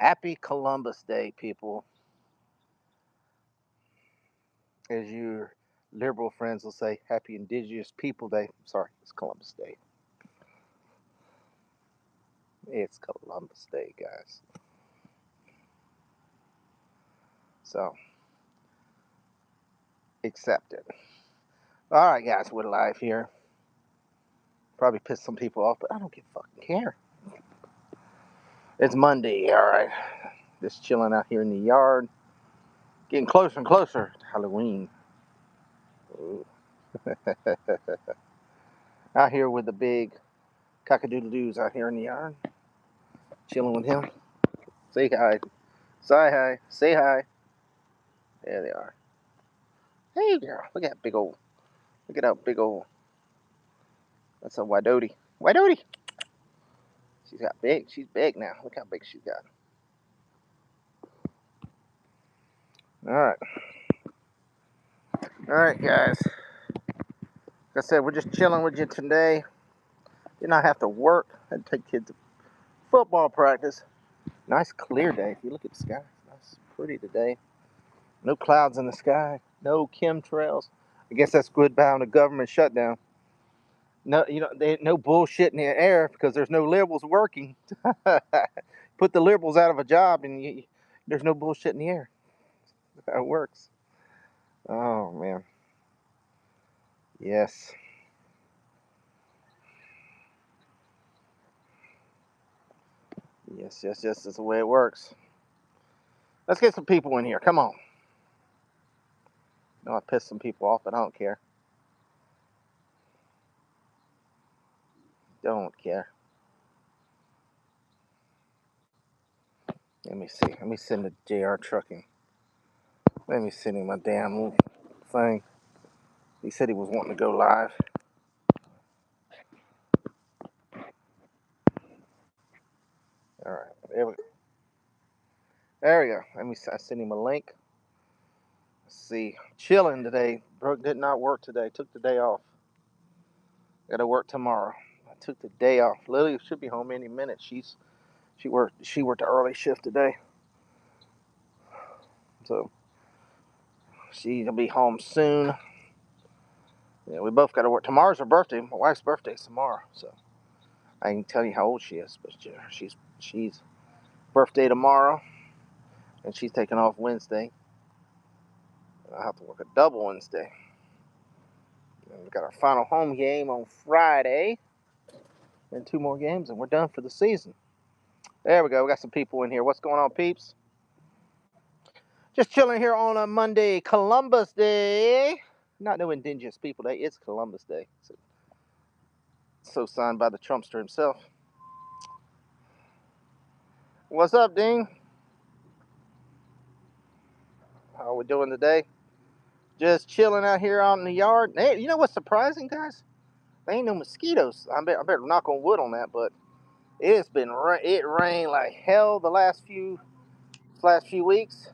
Happy Columbus Day, people. As your liberal friends will say, Happy Indigenous People Day. Sorry, it's Columbus Day. It's Columbus Day, guys. So, accept it. All right, guys, we're live here. Probably pissed some people off, but I don't fucking care. It's Monday, all right. Just chilling out here in the yard. Getting closer and closer to Halloween. Out here with the big cockadoodle-doos out here in the yard. Chilling with him. Say hi. Say hi. Say hi. There they are. Hey, girl. Look at that big old. Look at that big old. That's a Wydoti. Wydoti! She's got big. She's big now. Look how big she's got. All right. All right, guys. Like I said, we're just chilling with you today. Did not have to work. Had to take kids to football practice. Nice clear day. If you look at the sky, it's nice, pretty today. No clouds in the sky. No chemtrails. I guess that's goodbye on the government shutdown. No, no bullshit in the air because there's no liberals working. Put the liberals out of a job and there's no bullshit in the air. That's how it works. Oh man. Yes. Yes. That's the way it works. Let's get some people in here. Come on. No, I pissed some people off, but I don't care. Don't care. Let me see. Let me send the JR Trucking. Let me send him my damn little thing. He said he was wanting to go live. All right. There we go. There we go. I send him a link. Let's see. Chilling today. Brooke did not work today. Took the day off. Got to work tomorrow. I took the day off. Lily should be home any minute. She worked the early shift today. So she'll be home soon. Yeah, we both got to work. Tomorrow's her birthday. My wife's birthday's tomorrow, so I can tell you how old she is. But she's birthday tomorrow, and she's taking off Wednesday. I have to work a double Wednesday. And we got our final home game on Friday, and 2 more games, and we're done for the season. There we go. We got some people in here. What's going on, peeps? Just chilling here on a Monday, Columbus Day. Not no Indigenous People Day. It's Columbus Day. So signed by the Trumpster himself. What's up, Dean? How are we doing today? Just chilling out here out in the yard. Hey, you know what's surprising, guys? There ain't no mosquitoes. I better knock on wood on that, but it rained like hell the last few weeks,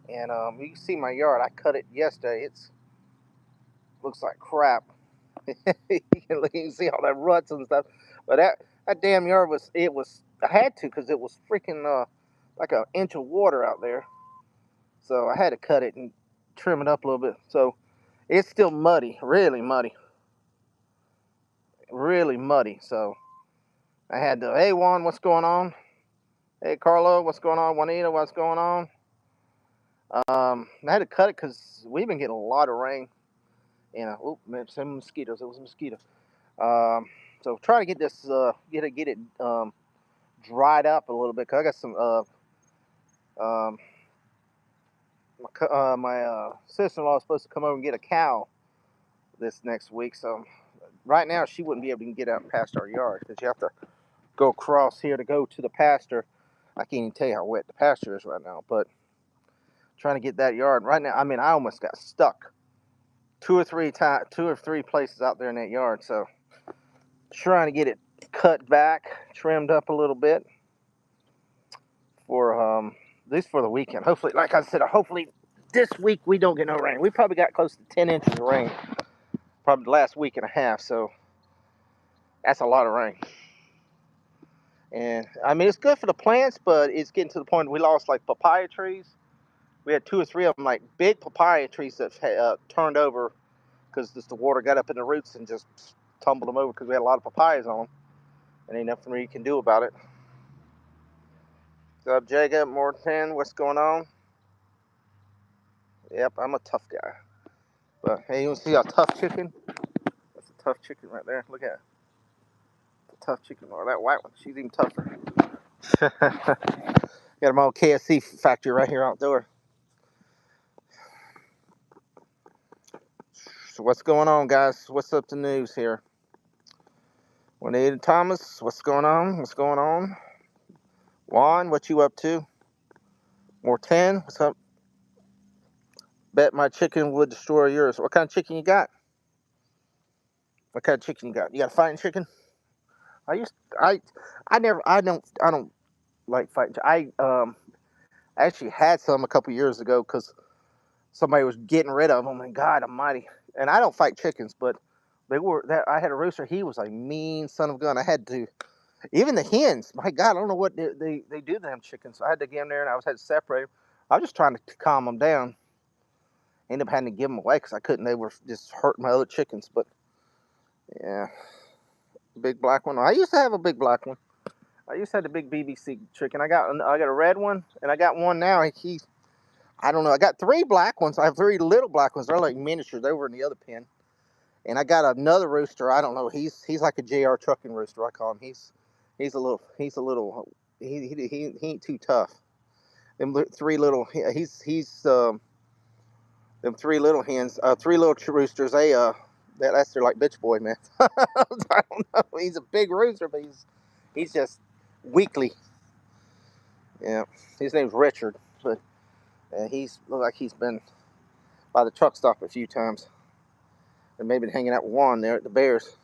and you can see my yard. I cut it yesterday. It's looks like crap. You can see all that ruts and stuff, but that damn yard was I had to because it was freaking like an inch of water out there, so I had to cut it and trim it up a little bit. So it's still muddy, really muddy, really muddy. So I had to, hey Juan, what's going on? Hey Carlo, what's going on? Juanita, what's going on? I had to cut it because we've been getting a lot of rain. Some mosquitoes. It was a mosquito. Um, so try to get this, get it dried up a little bit. Cause I got some, um, my sister-in-law is supposed to come over and get a cow this next week. So right now she wouldn't be able to get out past our yard because you have to go across here to go to the pasture. I can't even tell you how wet the pasture is right now, but trying to get that yard right now. I mean, I almost got stuck 2 or 3 places out there in that yard. So trying to get it cut back, trimmed up a little bit for at least for the weekend. Hopefully, like I said, hopefully this week we don't get no rain. We probably got close to 10 inches of rain, probably the last week and a half. So that's a lot of rain. And I mean, it's good for the plants, but it's getting to the point we lost like papaya trees. We had 2 or 3 of them, like big papaya trees that turned over because the water got up in the roots and just tumbled them over because we had a lot of papayas on them, and ain't nothing you can do about it. What's up, Jacob? Morton, what's going on? Yep, I'm a tough guy. But hey, you see a tough chicken? That's a tough chicken right there. Look at it. It's a tough chicken. Or that white one, she's even tougher. Got my old KFC factory right here outdoor. So what's going on, guys? What's up the news here? Juanita Thomas, what's going on? What's going on? Juan, what you up to? Morten, what's up? Bet my chicken would destroy yours. What kind of chicken you got? What kind of chicken you got? You got a fighting chicken? I used I don't like fighting. I actually had some a couple years ago because somebody was getting rid of them. And God Almighty, and I don't fight chickens, but they were that I had a rooster. He was like mean son of a gun. I had to even the hens. My God, I don't know what they do to them chickens. So I had to get in there and I had to separate them. I was just trying to calm them down. Ended up having to give them away because I couldn't. They were just hurting my other chickens. But yeah, big black one. I used to have a big black one. I used to have the big BBC chicken. I got a red one and I got one now. I don't know. I got 3 black ones. I have 3 little black ones. They're like miniatures. They were in the other pen. And I got another rooster. I don't know. He's like a JR trucking rooster. I call him. He ain't too tough. Them 3 little he's them 3 little hens, 3 little roosters. That's their like bitch boy, man. I don't know. He's a big rooster, but he's just weakly. Yeah, his name's Richard, but he's looked like he's been by the truck stop a few times, and maybe hanging out with Juan there at the Bears.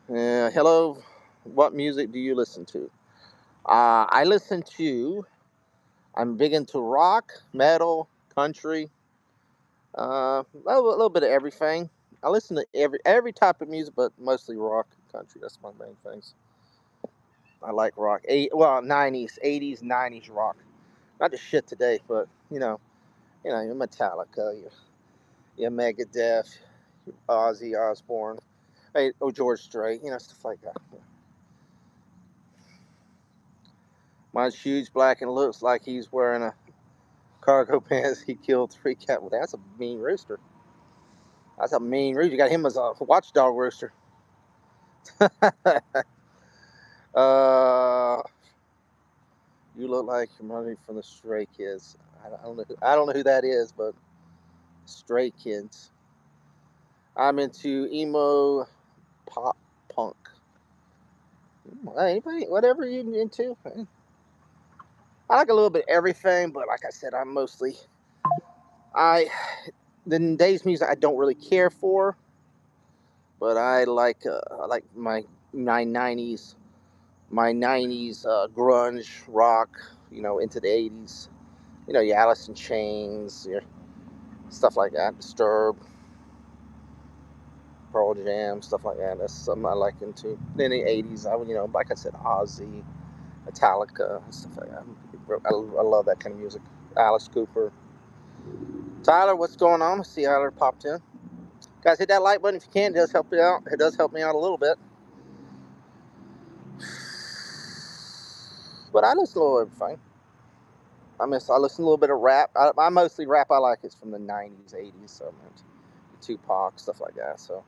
Hello, what music do you listen to? I listen to. I'm big into rock, metal, country, a little bit of everything. I listen to every type of music, but mostly rock, country. That's my main things. I like rock. 90s, 80s, 90s rock. Not the shit today, but your Metallica, your Megadeth, your Ozzy Osbourne, George Strait, stuff like that. Yeah. Mine's huge, black, and looks like he's wearing a cargo pants. He killed 3 cats. Well, that's a mean rooster. That's a mean rooster. You got him as a watchdog rooster. uh, you look like you're running from the Stray Kids. I don't know who that is, but Stray Kids. I'm into emo, pop, punk. Anybody, whatever you into. I like a little bit of everything, but like I said, I the days music I don't really care for, but I like my 90s grunge rock, into the 80s. Your Alice in Chains, your stuff like that, Disturbed, Pearl Jam, stuff like that. That's something I like into. Then the 80s, like I said, Ozzy, Metallica, stuff like that. I love that kind of music. Alice Cooper. Tyler, what's going on? I see Tyler popped in. Guys, hit that like button if you can. It does help you out. It does help me out a little bit. But I listen to a little everything. I listen to a little bit of rap. I mostly rap I like is from the 90s, 80s. So I'm into Tupac, stuff like that. So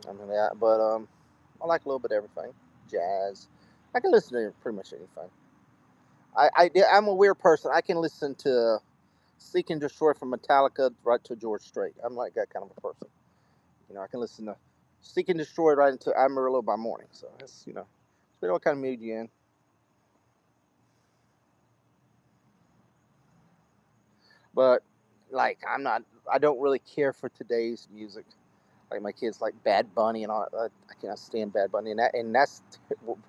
I mean that. But I like a little bit of everything. Jazz. I can listen to pretty much anything. I'm a weird person. I can listen to Seek and Destroy from Metallica right to George Strait. I'm like that kind of a person. I can listen to Seek and Destroy right into Amarillo by Morning. So it's what kind of mood you in. But like I don't really care for today's music. Like my kids like Bad Bunny and all. I cannot stand Bad Bunny, and that's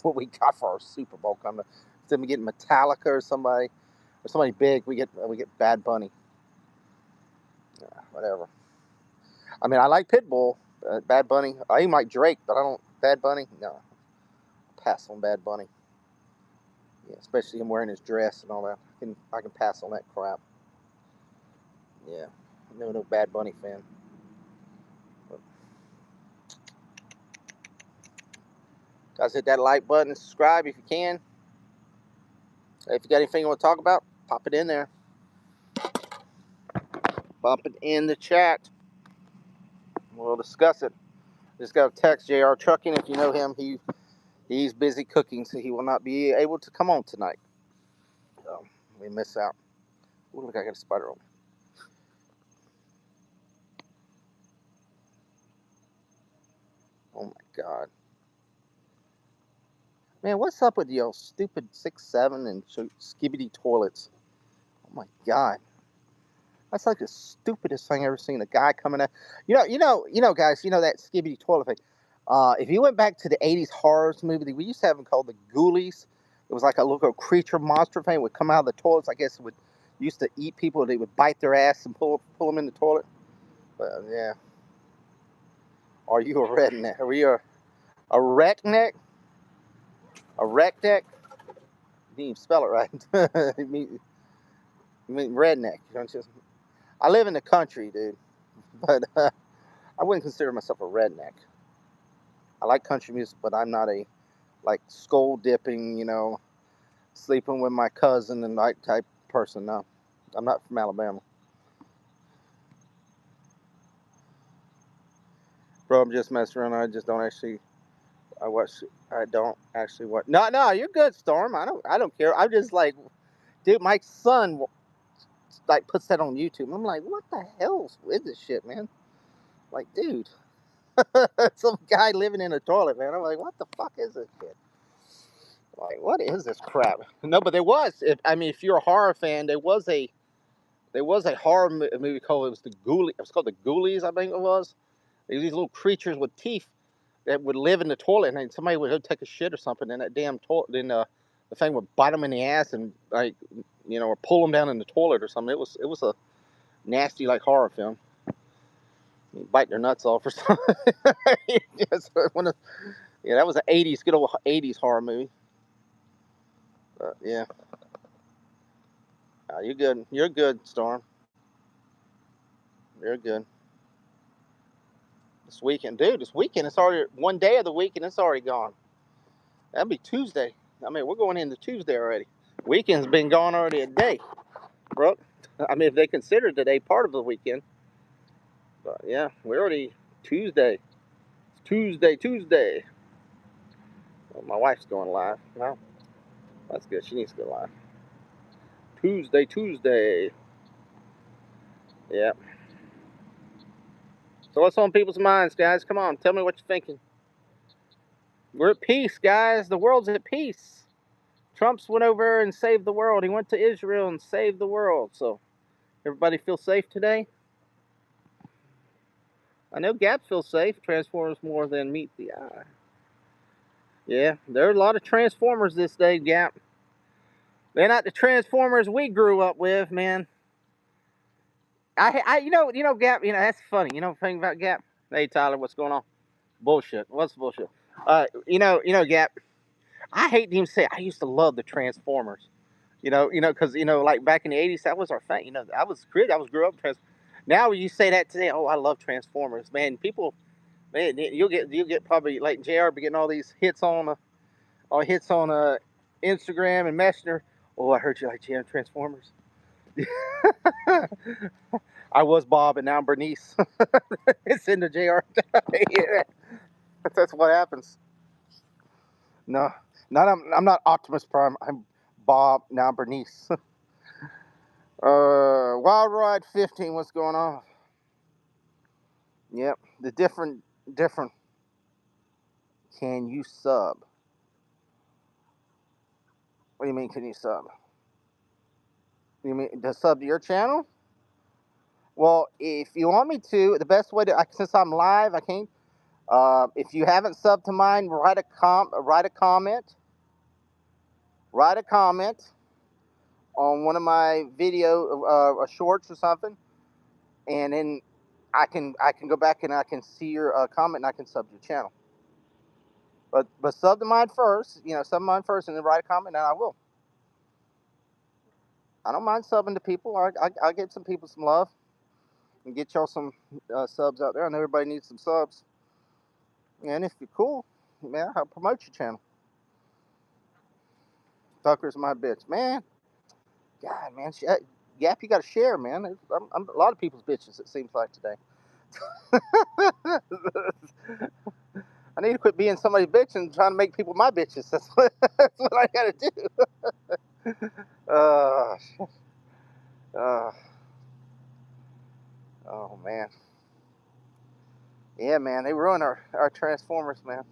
what we got for our Super Bowl coming. Instead of getting Metallica or somebody big, we get Bad Bunny. Yeah, whatever. I mean, I like Pitbull, Bad Bunny. I even like Drake, but I don't Bad Bunny. No, pass on Bad Bunny. Yeah, especially him wearing his dress and all that. I can pass on that crap. Yeah, no Bad Bunny fan. But guys, hit that like button and subscribe if you can. If you got anything you want to talk about, pop it in there. Bump it in the chat. We'll discuss it. Just got to text JR Trucking. If you know him, he's busy cooking, so he will not be able to come on tonight. We miss out. Ooh, look, I got a spider on me. Oh my God. Man, what's up with y'all stupid 6'7" and skibidi toilets? Oh my God. That's like the stupidest thing I've ever seen. A guy coming out. Guys, that skibidi toilet thing. If you went back to the 80s horrors movie, we used to have them called the Ghoulies. It was like a little creature monster thing would come out of the toilets. I guess it would used to eat people. They would bite their ass and pull them in the toilet. But yeah. Are you a redneck? Are you a redneck? A redneck? You didn't even spell it right. you mean redneck, don't you? I live in the country, dude. But I wouldn't consider myself a redneck. I like country music, but I'm not a skull dipping, sleeping with my cousin and like type person. No, I'm not from Alabama, bro. I'm just messing around. I just don't actually. I don't actually watch. No, you're good, Storm. I don't care. I'm just like, dude. My son puts that on YouTube. I'm like, what the hell is this shit, man? Like, dude, some guy living in a toilet, man. I'm like, what the fuck is this shit? Like, what is this crap? No, but there was. If you're a horror fan, there was a horror movie called it was the Ghoulies. It was called the Ghoulies, I think it was. These little creatures with teeth that would live in the toilet, and somebody would go take a shit or something, and that damn toilet, then the thing would bite them in the ass and or pull them down in the toilet or something. It was a nasty horror film. Bite their nuts off or something. Yeah, that was an '80s, good old '80s horror movie. Yeah. You're good. You're good, Storm. You're good. This weekend, dude. This weekend, it's already one day of the week, and it's already gone. That'd be Tuesday. We're going into Tuesday already. Weekend's been gone already a day, bro. If they consider today part of the weekend. But yeah, we're already Tuesday. It's Tuesday. Well, my wife's going live. Well, that's good. She needs to go live. Tuesday. Yeah. So what's on people's minds, guys? Come on, tell me what you're thinking. We're at peace, guys. The world's at peace. Trump's went over and saved the world. He went to Israel and saved the world. So everybody feel safe today? I know Gap feels safe. Transformers more than meet the eye. Yeah, there are a lot of Transformers this day, Gap. They're not the Transformers we grew up with, man. Gap. That's funny. You know the thing about Gap? Hey, Tyler, what's going on? Bullshit. What's bullshit? Gap. I hate to even say it, I used to love the Transformers. Because back in the '80s, that was our thing. I was grew up Transformers. Now you say that today, oh, I love Transformers, man. People, man, you'll get probably like JR be getting all these hits on Instagram and Messenger. Oh, I heard you like Transformers. I was Bob and now I'm Bernice. It's in the JR. Yeah, that's what happens. No, I'm not Optimus Prime. I'm Bob. Now I'm Bernice. Wild Ride 15. What's going on? Yep. The different. Can you sub? What do you mean? Can you sub? You mean to sub to your channel? Well, if you want me to, the best way to since I'm live, I can't. If you haven't subbed to mine, write a comment. Write a comment on one of my shorts or something, and then I can go back and I can see your comment and I can sub your channel. But sub to mine first. You know, sub mine first, and then write a comment, and I will. I don't mind subbing to people. I get some people some love and get y'all some subs out there. I know everybody needs some subs. And if you're cool, man, I'll promote your channel. Tucker's my bitch, man. God, man, Yap, you got to share, man. I'm a lot of people's bitches. It seems like today. I need to quit being somebody's bitch and trying to make people my bitches. That's what I got to do. Uh, uh, oh man, yeah, man, they ruined our Transformers, man.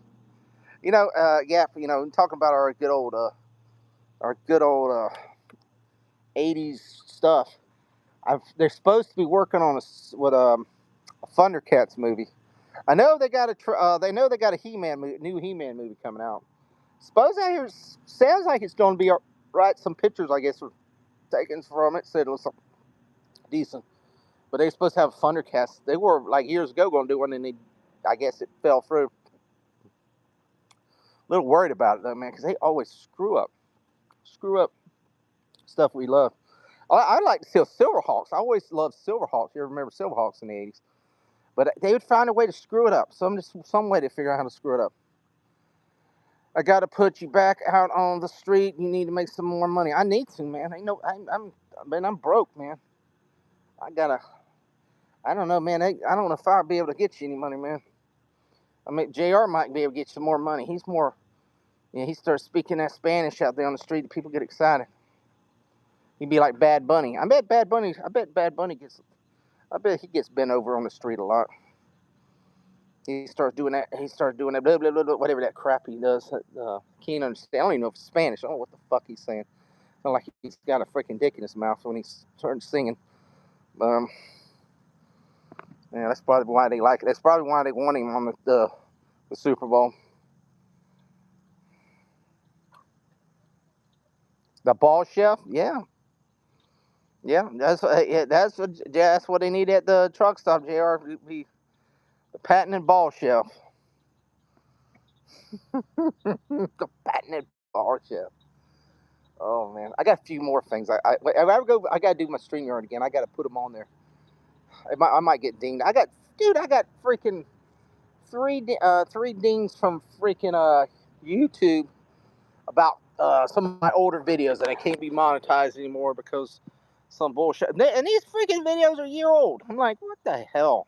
You know, Yap. You know, talking about our good old 80s stuff. They're supposed to be working on a Thundercats movie. I know they got they know they got a new He-Man movie coming out. Suppose I hear sounds like it's going to be right. Some pictures I guess were taken from it. Said it was decent, but they supposed to have Thundercats. They were like years ago going to do one, and I guess it fell through. A little worried about it though, man, because they always screw up stuff we love. I like to see Silverhawks. I always loved Silverhawks. You remember Silverhawks in the '80s? But they would find a way to screw it up. Some way to figure out how to screw it up. I got to put you back out on the street. You need to make some more money. I need to, man. I'm broke, man. I gotta. I don't know, man. I don't know if I'll be able to get you any money, man. I mean, Jr. might be able to get you some more money. He's more. Yeah, he starts speaking that Spanish out there on the street. People get excited. He'd be like Bad Bunny. I bet Bad Bunny. I bet he gets bent over on the street a lot. He starts doing that. Blah, blah, blah, blah, whatever that crap he does. Can't understand. I don't even know if it's Spanish. I don't know what the fuck he's saying. Sounds like he's got a freaking dick in his mouth when he starts singing. Um, yeah, that's probably why they like it. That's probably why they want him on the Super Bowl. The ball chef, yeah, that's what they need at the truck stop. Jr. The patented ball chef. The patented ball chef. Oh man, I got a few more things. If I ever go, I gotta do my StreamYard again. I gotta put them on there. I might get dinged. I got freaking three dings from freaking YouTube about some of my older videos that I can't be monetized anymore because some bullshit. And these freaking videos are a year old. I'm like, what the hell?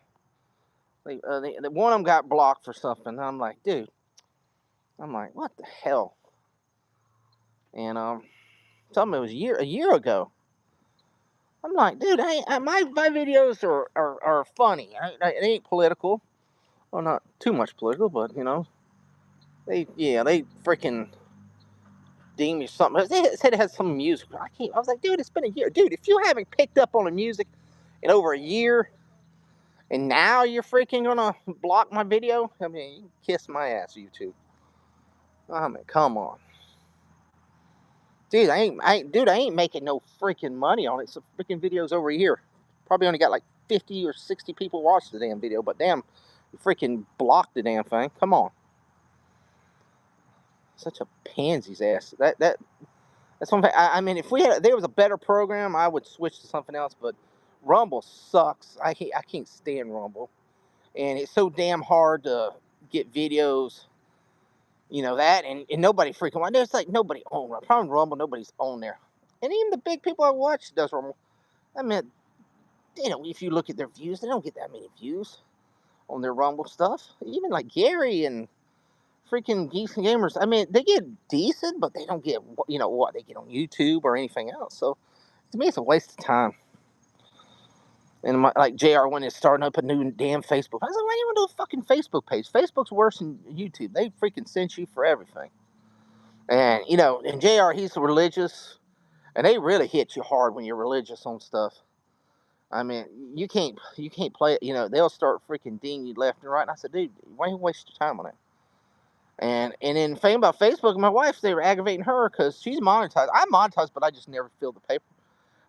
Like, one of them got blocked for something. I'm like, dude. I'm like, what the hell? And something it was a year ago. I'm like, dude, my videos are funny. It ain't political. Well, not too much political, but you know, they freaking deem me something. They said it has some music. I was like, dude, it's been a year, dude. If you haven't picked up on the music in over a year, and now you're freaking gonna block my video, I mean, you can kiss my ass, YouTube. I mean, come on, dude. I ain't making no freaking money on it. Some freaking videos over a year. Probably only got like 50 or 60 people watch the damn video, but damn, you freaking blocked the damn thing. Come on. Such a pansy's ass. That's one thing. I mean, if there was a better program, I would switch to something else. But Rumble sucks. I can't stand Rumble, and it's so damn hard to get videos. You know that, and nobody freaking. There's like nobody on Rumble. Probably Rumble, nobody's on there, and even the big people I watch does Rumble. I mean, you know, if you look at their views, they don't get that many views on their Rumble stuff. Even like Gary and freaking Geeks and Gamers. I mean, they get decent, but they don't get what they get on YouTube or anything else. So to me, it's a waste of time. And like Jr. when it's starting up a new damn Facebook, I was like, why do you want to do a fucking Facebook page? Facebook's worse than YouTube. They freaking censor you for everything. And you know, and Jr. he's religious, and they really hit you hard when you're religious on stuff. I mean, you can't play it. You know, they'll start freaking dinging you left and right. And I said, dude, why you waste your time on it? And then thing about Facebook, my wife, they were aggravating her because she's monetized. I'm monetized, but I just never fill the paper.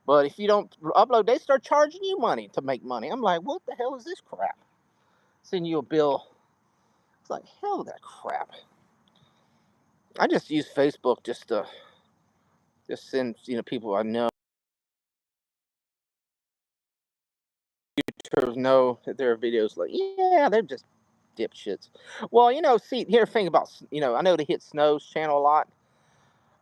But if you don't upload, they start charging you money to make money. I'm like, what the hell is this crap? Send you a bill. It's like, hell of that crap. I just use Facebook just to send people I know to know that there are videos like yeah they're just dipshits. Well, see here thing about I know they hit Snow's channel a lot,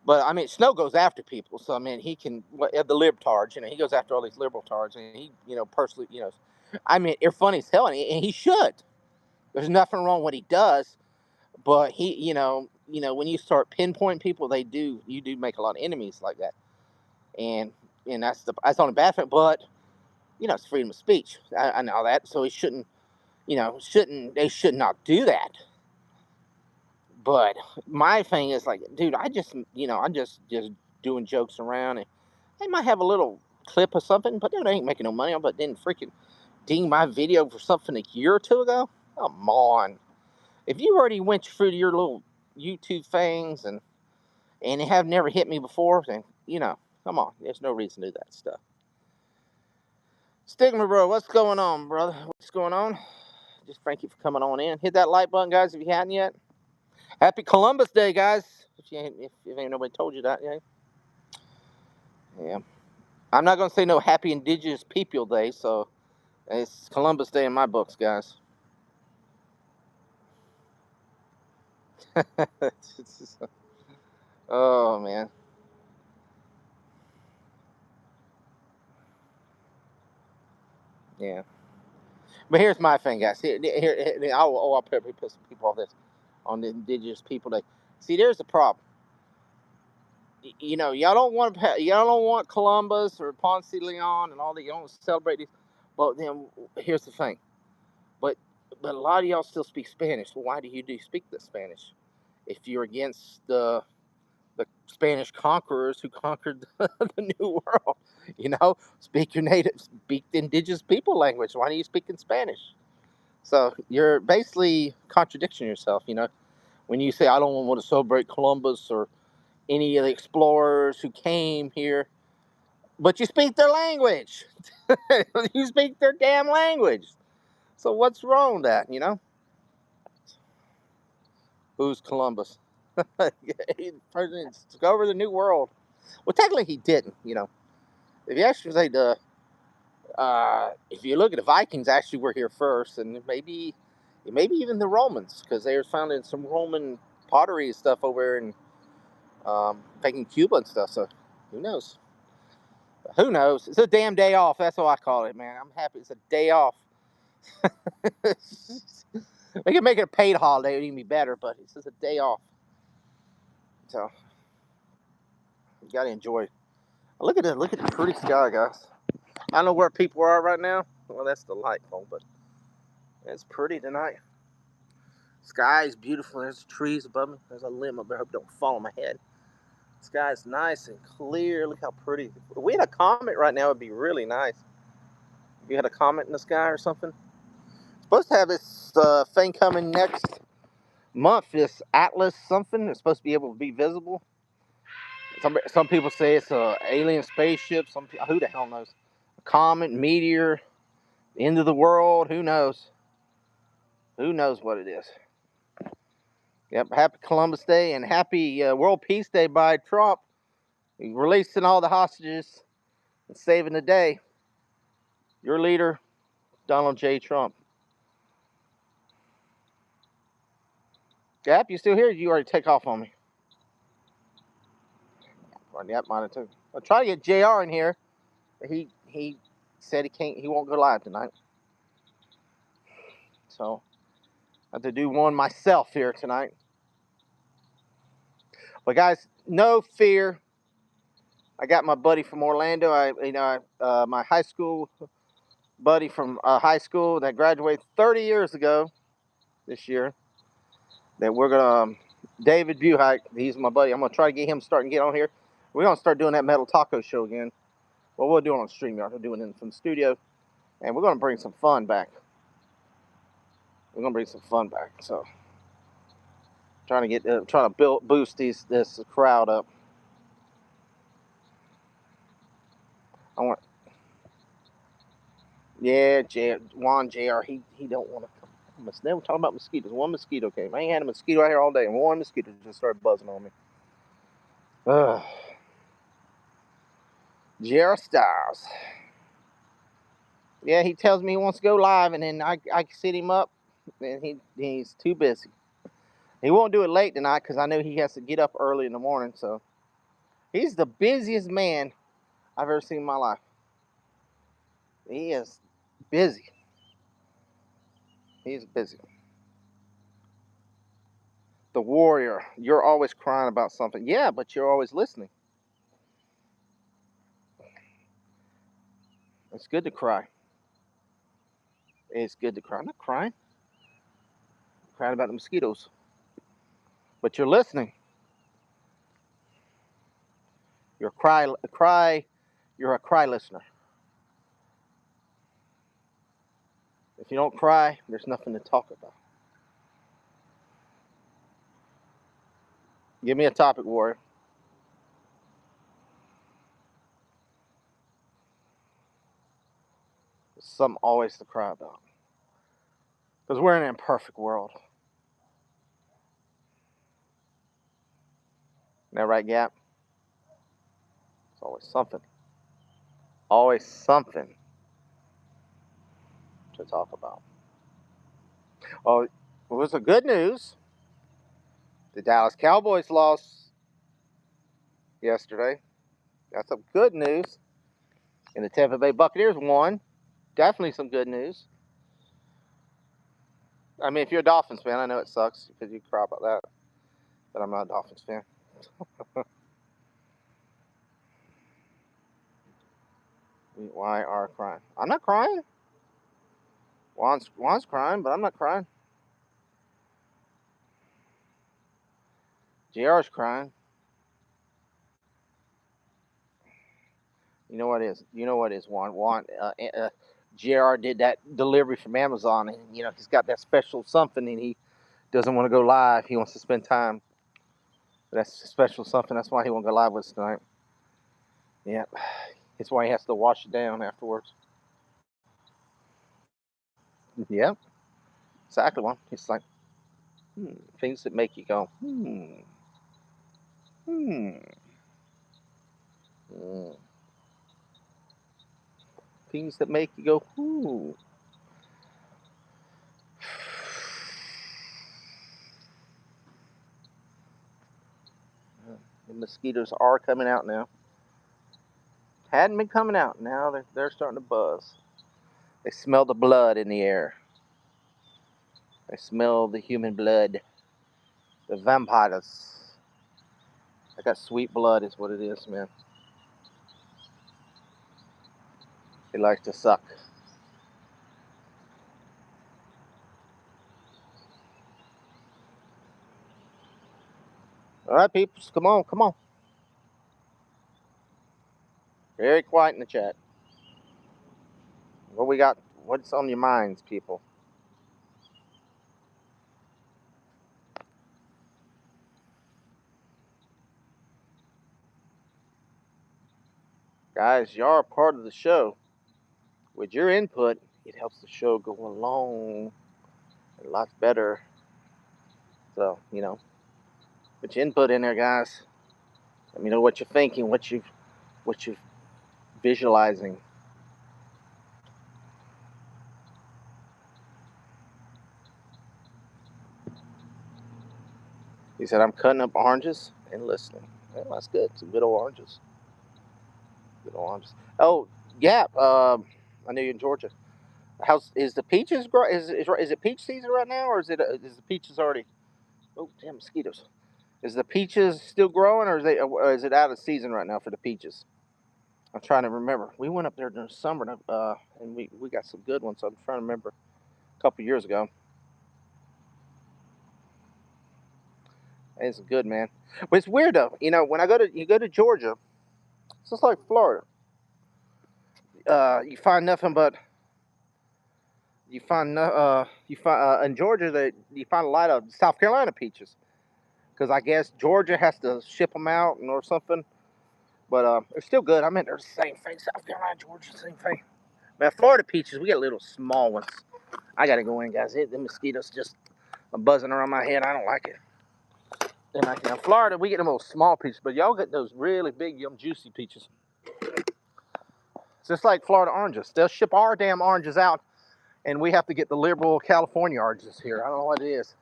but I mean Snow goes after people, so I mean he can the libtards, he goes after all these liberal tards, and he personally I mean they're funny as hell, and he should. There's nothing wrong with what he does, but he when you start pinpointing people, you do make a lot of enemies like that, and that's on the bad thing, but it's freedom of speech. I know that, so he shouldn't. They should not do that. But my thing is like, dude, I'm just doing jokes around, and they might have a little clip or something, but dude, they ain't making no money. But then freaking ding my video for something a year or two ago. Come on, if you already went through your little YouTube things and they have never hit me before, then come on, there's no reason to do that stuff. Stigma, bro, what's going on, brother? What's going on? Just thank you for coming on in. Hit that like button, guys, if you hadn't yet. Happy Columbus Day, guys. If ain't nobody told you that, yeah. I'm not gonna say no Happy Indigenous People Day, so it's Columbus Day in my books, guys. Oh man, yeah. But here's my thing, guys. I'll probably put some people off this on the Indigenous People Day. See, there's the problem. Y'all don't want Columbus or Ponce de Leon and all that. You don't celebrate these. But then here's the thing. But a lot of y'all still speak Spanish. Well, why do you speak the Spanish? If you're against the Spanish conquerors who conquered the New World, speak the indigenous people language. Why do you speak in Spanish? So you're basically contradicting yourself. When you say I don't want to celebrate Columbus or any of the explorers who came here, but you speak their language. You speak their damn language. So what's wrong with that? Who's Columbus? He discovered the New World. Well, technically he didn't. If you actually say if you look at the Vikings, actually were here first, and maybe even the Romans, because they were finding some Roman pottery and stuff over in taking Cuba and stuff. So who knows? Who knows? It's a damn day off. That's what I call it, man. I'm happy it's a day off. We can make it a paid holiday; it'd even be better. But it's just a day off, so you gotta enjoy it. Look at it! Look at the pretty sky, guys. I don't know where people are right now. Well, that's the light pole, but it's pretty tonight. Sky is beautiful. There's trees above me. There's a limb up there. I hope it don't fall on my head. The sky is nice and clear. Look how pretty. If we had a comet right now, it'd be really nice. If you had a comet in the sky or something. Supposed to have this thing coming next month. This Atlas something. It's supposed to be able to be visible. Some people say it's a alien spaceship. Who the hell knows? A comet, meteor, end of the world. Who knows? Who knows what it is? Yep. Happy Columbus Day and happy World Peace Day by Trump. Releasing all the hostages and saving the day. Your leader, Donald J. Trump. Gap, you still here? Or you already take off on me? Yep, mine too. I'll try to get JR in here. He said he can't. He won't go live tonight. So I have to do one myself here tonight. But guys, no fear. I got my buddy from Orlando. My high school buddy from high school that graduated 30 years ago this year. That we're gonna David Buhike. He's my buddy. I'm gonna try to get him starting to get on here. We're gonna start doing that metal taco show again. Well, we'll do it on StreamYard. We're doing it from the studio, and we're gonna bring some fun back. We're gonna bring some fun back. So, trying to boost this crowd up. I want, yeah, Juan Jr. He don't want to come. Then we're talking about mosquitoes. One mosquito came. I ain't had a mosquito out here all day, and one mosquito just started buzzing on me. Ugh. J.R. Styles. Yeah, he tells me he wants to go live, and then I sit him up, and he's too busy. He won't do it late tonight because I know he has to get up early in the morning. So he's the busiest man I've ever seen in my life. He is busy. He's busy. The warrior. You're always crying about something. Yeah, but you're always listening. It's good to cry. It's good to cry. I'm not crying. I'm crying about the mosquitoes. But you're listening. You're a cry. You're a cry listener. If you don't cry, there's nothing to talk about. Give me a topic, warrior. There's something always to cry about. Because we're in an imperfect world. Isn't that right, Gap? It's always something. Always something to talk about. Oh, it was a good news. The Dallas Cowboys lost yesterday. That's some good news. And the Tampa Bay Buccaneers won. Definitely some good news. I mean, if you're a Dolphins fan, I know it sucks because you cry about that. But I'm not a Dolphins fan. Why are crying? I'm not crying. Juan's crying, but I'm not crying. JR's crying. You know what is? You know what is Juan? JR did that delivery from Amazon, and he's got that special something, and he doesn't want to go live. He wants to spend time. That's special something. That's why he won't go live with us tonight. Yeah, it's why he has to wash it down afterwards. Yeah, exactly. One. It's like things that make you go hmm. Mm. Things that make you go ooh. The mosquitoes are coming out now. Hadn't been coming out. Now they're starting to buzz. They smell the blood in the air. They smell the human blood. The vampires. I got sweet blood is what it is, man. He likes to suck. All right, peeps, come on, come on. Very quiet in the chat. What we got? What's on your minds, people? Guys, y'all are part of the show. With your input, it helps the show go along a lot better. So, put your input in there, guys. Let me know what you're thinking, what you're visualizing. He said, I'm cutting up oranges and listening. Well, that's good. Some good old oranges. Good old oranges. Oh, yeah. I know you're in Georgia. How's is the peaches grow? Is it peach season right now, or is the peaches already? Oh, damn mosquitoes! Is the peaches still growing, or is it out of season right now for the peaches? I'm trying to remember. We went up there during the summer, and we got some good ones. So I'm trying to remember a couple years ago. It's good, man. But it's weird though. When you go to Georgia, it's just like Florida. You find nothing but you find in Georgia that you find a lot of South Carolina peaches because I guess Georgia has to ship them out or something. But they're still good. I mean, they're the same thing. South Carolina, Georgia, same thing. Man, Florida peaches, we get little small ones. I gotta go in, guys. The mosquitoes just are buzzing around my head. I don't like it. And in Florida, we get them little small peaches, but y'all get those really big, yum, juicy peaches. It's just like Florida oranges. They'll ship our damn oranges out, and we have to get the liberal California oranges here. I don't know what it is.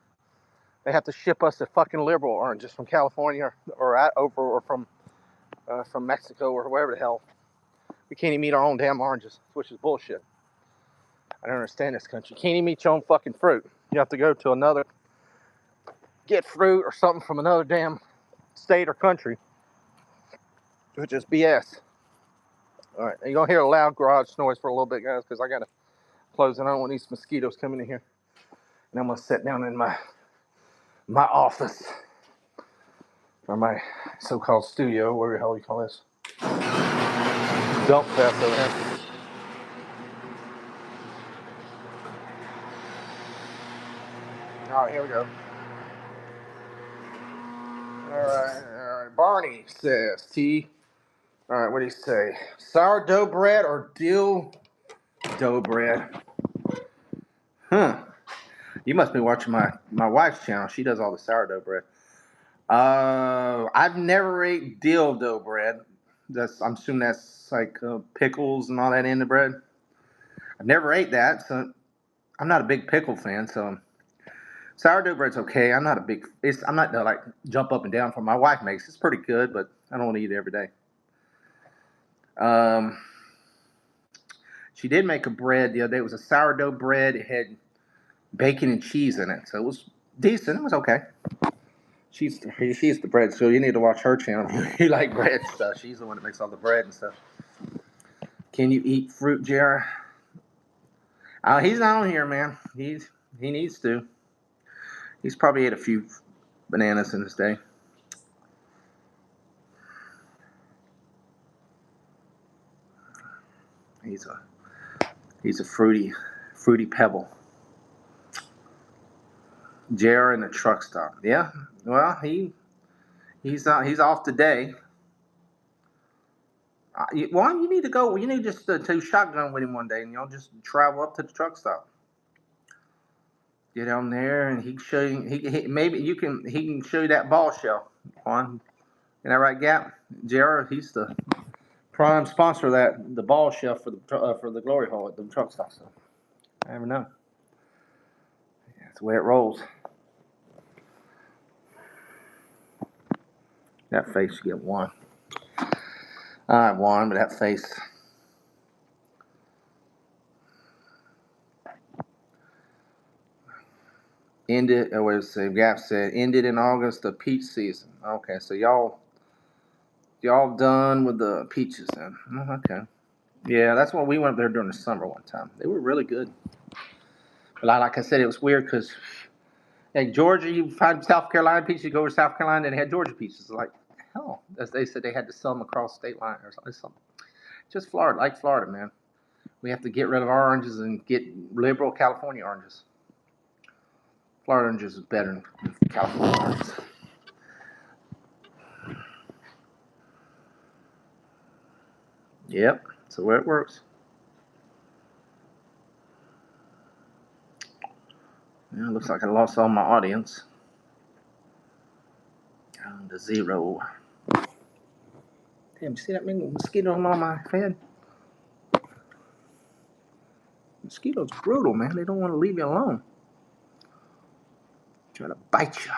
They have to ship us the fucking liberal oranges from California or from Mexico or wherever the hell. We can't even eat our own damn oranges, which is bullshit. I don't understand this country. You can't even eat your own fucking fruit. You have to go to get fruit or something from another damn state or country, which is BS. All right, you're gonna hear a loud garage noise for a little bit, guys, because I gotta close it. I don't want these mosquitoes coming in here. And I'm gonna sit down in my office or my so-called studio, whatever the hell you call this. Dump fest over here. All right, here we go. All right. Barney says, T. All right, what do you say? Sourdough bread or dill dough bread? Huh. You must be watching my wife's channel. She does all the sourdough bread. I've never ate dill dough bread. I'm assuming that's like pickles and all that in the bread. I've never ate that, so I'm not a big pickle fan. So sourdough bread's okay. I'm not to like jump up and down for. My wife makes it's pretty good, but I don't want to eat it every day. She did make a bread the other day. It was a sourdough bread. It had bacon and cheese in it, so it was decent. It was okay. She's the bread, so you need to watch her channel. You like bread stuff. She's the one that makes all the bread and stuff. Can you eat fruit, Jared? He's not on here, man. He needs to. He's probably ate a few bananas in his day. He's a fruity pebble. Jared in the truck stop. Yeah. Well, he's off today. You need to go. You need just to shotgun with him one day, and y'all just travel up to the truck stop. Get down there, and he can show you. He can show you that ball shell. On, in that right gap, Jared. He's the prime sponsor of that, the ball shell for the glory hole at the truck stop. So I never know. That's the way it rolls. That face you get one. I won, but that face. Ended, or what is it? Gap said ended in August the peach season. Okay, so y'all done with the peaches then? Okay, yeah, that's when we went up there during the summer one time. They were really good. But like I said, it was weird because in Georgia, you find South Carolina peaches, you go to South Carolina and they had Georgia peaches. Like hell, as they said, they had to sell them across state line or something. Just Florida, like Florida, man. We have to get rid of our oranges and get liberal California oranges. Florida oranges is better than California oranges. Yep, that's the way it works. Yeah, looks like I lost all my audience. Down to 0. Damn, you see that many mosquitoes on my head? Mosquitoes brutal, man. They don't want to leave you alone. Try to bite you.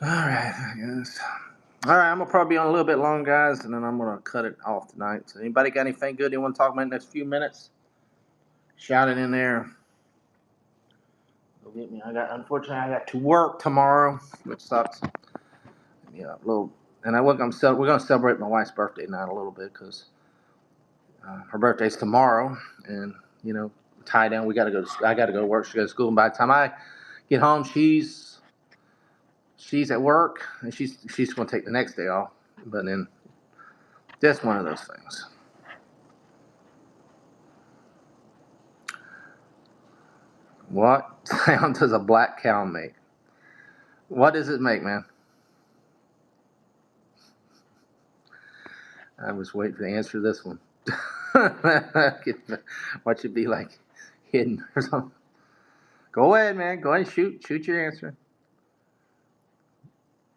Alright, I guess. Alright, I'm going to probably be on a little bit long, guys, and then I'm going to cut it off tonight. So anybody got anything good they want to talk about in the next few minutes? Shout it in there. Go get me. Unfortunately, I got to work tomorrow, which sucks. Yeah, we're going to celebrate my wife's birthday tonight a little bit because her birthday's tomorrow, and tie down. I got to go to work. She goes to school, and by the time I get home, she's at work, and she's going to take the next day off. But then, just one of those things. What sound does a black cow make? What does it make, man? I was waiting for the answer to this one. Watch it be like hidden or something. Go ahead, man. Go ahead and shoot. Shoot your answer.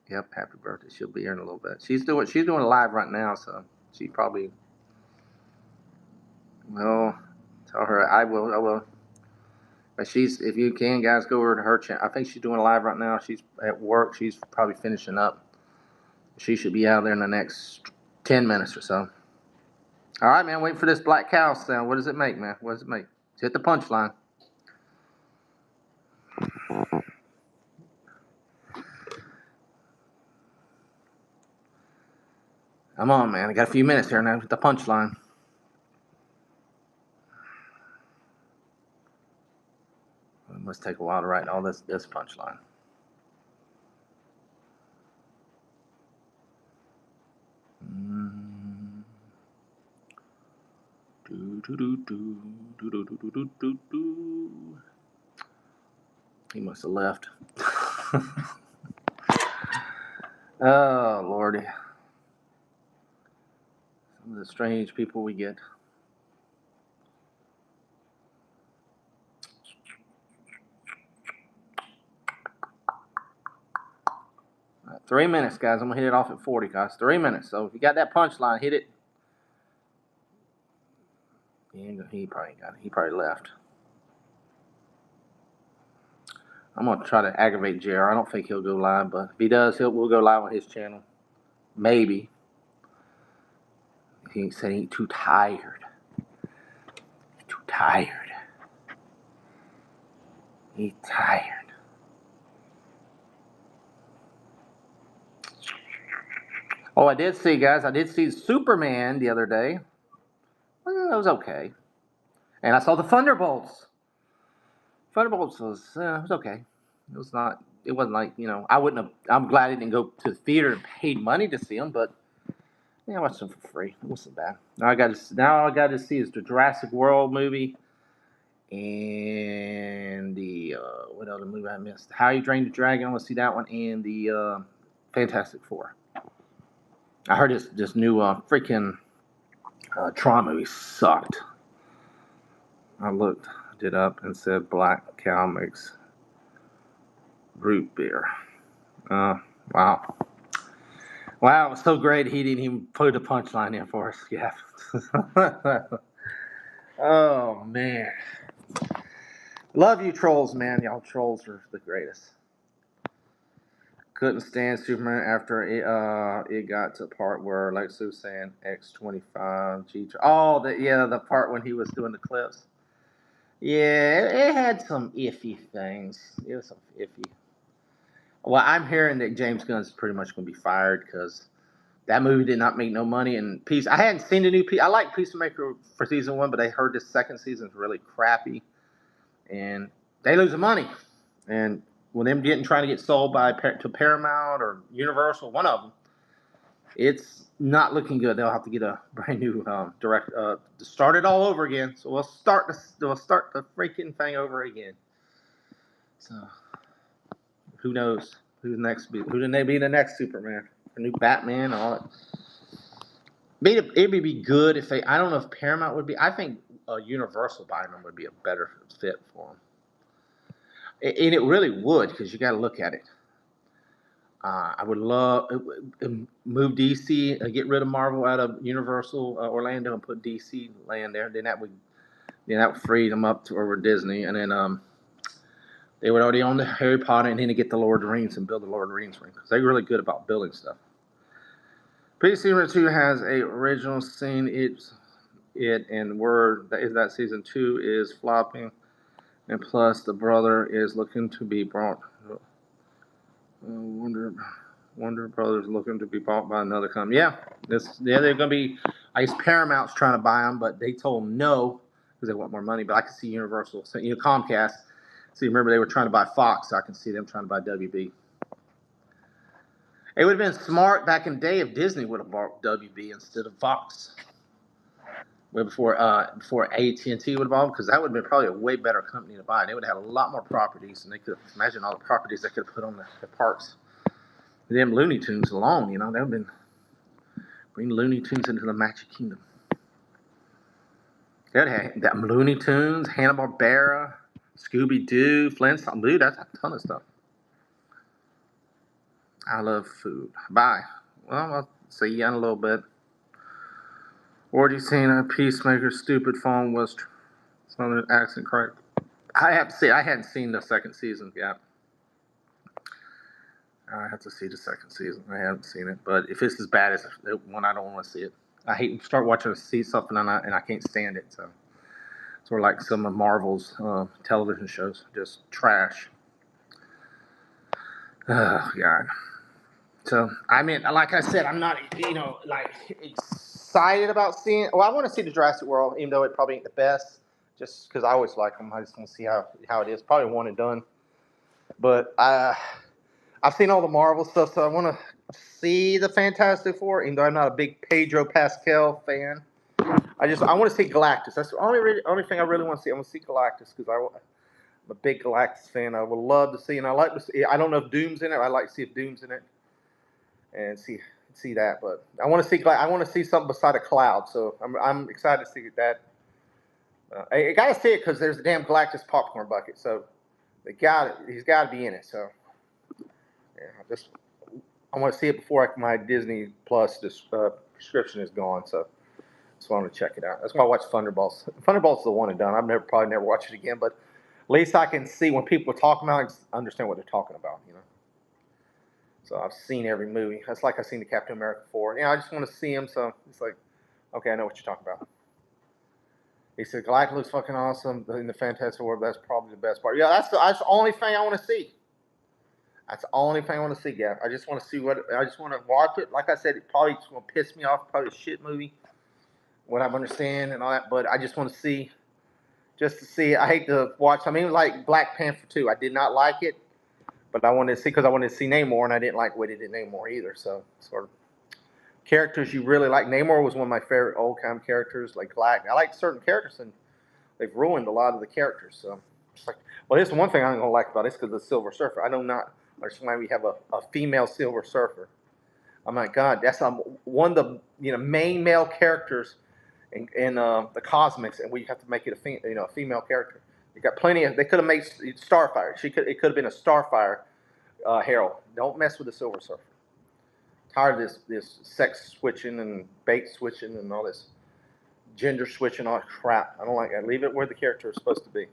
Yep, happy birthday. She'll be here in a little bit. She's doing it live right now, so she probably will tell her I will. But if you can, guys, go over to her channel. I think she's doing it live right now. She's at work. She's probably finishing up. She should be out there in the next 10 minutes or so. All right, man. Wait for this black cow sound. What does it make, man? What does it make? Hit the punchline. Come on, man. I got a few minutes here now with the punchline. It must take a while to write all this punchline. He must have left. Oh, Lordy. Some of the strange people we get. All right, 3 minutes, guys. I'm going to hit it off at 40, guys. 3 minutes. So if you got that punchline, hit it. He probably got it. He probably left. I'm going to try to aggravate JR. I don't think he'll go live, but if he does, we'll go live on his channel. Maybe. He said he's too tired. He's too tired. He's tired. Oh, I did see, guys. I did see Superman the other day. Well, that was okay. And I saw the Thunderbolts. Thunderbolts was okay. It was not. It wasn't like, I wouldn't have. I'm glad I didn't go to the theater and paid money to see them, but I watched them for free. It wasn't bad. Now I got to see is the Jurassic World movie and the what other movie I missed? How You Trained the Dragon. I want to see that one and the Fantastic Four. I heard this new freaking Tron movie sucked. I looked it up and said Black Cow makes root beer. Wow. Wow, it was so great he didn't even put a punchline in for us. Yeah. Oh, man. Love you, trolls, man. Y'all trolls are the greatest. Couldn't stand Superman after it got to the part where, like Sue was saying, X25, G. Oh, the part when he was doing the clips. Yeah, it had some iffy things. It was some iffy. Well, I'm hearing that James Gunn's pretty much going to be fired because that movie did not make no money. And I hadn't seen the new Peace. I like Peacemaker for season 1, but I heard this second season is really crappy, and they losing money. And when them trying to get sold to Paramount or Universal, one of them, it's not looking good. They'll have to get a brand new director to start it all over again. So we'll start the freaking thing over again. So who knows who's next? Who did they be the next Superman? A new Batman, all it. It'd be good if they. I don't know if Paramount would be. I think Universal buying them would be a better fit for them. And it really would, because you got to look at it. I would love move DC, get rid of Marvel out of Universal Orlando and put DC land there. Then that would free them up to over Disney, and then they would already own the Harry Potter, and then to get the Lord of the Rings and build the Lord of the Rings ring, because they're really good about building stuff. PC 2 has a original scene. And word that season 2 is flopping, and plus the brother is looking to be brought. Wonder Brothers looking to be bought by another company. Yeah, they're going to be. I guess Paramount's trying to buy them, but they told them no because they want more money. But I can see Universal, so, Comcast. So remember they were trying to buy Fox. So I can see them trying to buy WB. It would have been smart back in the day if Disney would have bought WB instead of Fox. Way before AT&T would have bought them, because that would have been probably a way better company to buy. They would have had a lot more properties, and they could imagine all the properties they could have put on the parks. Them Looney Tunes alone, they would have been Bring Looney Tunes into the Magic Kingdom. That Looney Tunes, Hanna-Barbera, Scooby-Doo, Flintstone. Dude, that's a ton of stuff. I love food. Bye. Well, I'll see you in a little bit. Already seen a Peacemaker. Stupid phone was some accent correct. I hadn't seen the second season yet. I have to see the second season. I haven't seen it, but if it's as bad as the one, I don't want to see it. I hate to start watching see something and I can't stand it. So sort of like some of Marvel's television shows, just trash. Oh God. So I mean, like I said, I'm not like excited about seeing. Well, I want to see the Jurassic World, even though it probably ain't the best. Just because I always like them, I just want to see how it is. Probably one and done. But I've seen all the Marvel stuff, so I want to see the Fantastic Four. Even though I'm not a big Pedro Pascal fan, I want to see Galactus. That's the only thing I really want to see. I want to see Galactus because I'm a big Galactus fan. I would love to see, and I like to see. I don't know if Doom's in it. I like to see if Doom's in it, and see that. But I want to see. I want to see something beside a cloud. So I'm excited to see that. I got to see it because there's a damn Galactus popcorn bucket. So he's got to be in it. So yeah, I want to see it before my Disney Plus prescription is gone. So just wanted to check it out. That's why I watch Thunderbolts. Thunderbolts is the one and done. I've probably never watched it again, but at least I can see when people are talking about it, I understand what they're talking about. So I've seen every movie. That's like I've seen the Captain America 4. I just want to see him. So it's like, okay, I know what you're talking about. He said Galactus looks fucking awesome in the Fantastic Four. That's probably the best part. Yeah, that's the only thing I want to see. That's the only thing I want to see, Gav. I just want to see I just want to watch it. Like I said, it probably going to piss me off. Probably a shit movie. What I understand and all that, but I just want to see. Just to see. I hate to watch. I mean, like Black Panther 2. I did not like it, but I wanted to see because I wanted to see Namor, and I didn't like what he did Namor either. So sort of characters you really like. Namor was one of my favorite old time characters. Like Black. I like certain characters, and they've ruined a lot of the characters. So it's like, well, this is one thing I'm gonna like about this because the Silver Surfer. I do not understand why we have a female Silver Surfer. Oh my God, that's one of the main male characters in the cosmics, and we have to make it a female character. You got plenty of. They could have made Starfire. It could have been a Starfire Herald. Don't mess with the Silver Surfer. Tired of this sex switching and bait switching and all this gender switching, all that crap. I don't like that. Leave it where the character is supposed to be.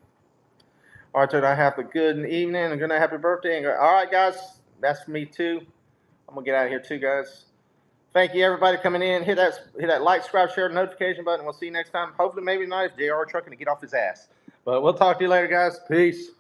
All right, so I have a good evening and a good happy birthday. And all right, guys, that's for me too. I'm gonna get out of here too, guys. Thank you, everybody, coming in. Hit that like, subscribe, share, notification button. We'll see you next time. Hopefully, maybe not if JR Trucking to get off his ass. But we'll talk to you later, guys. Peace.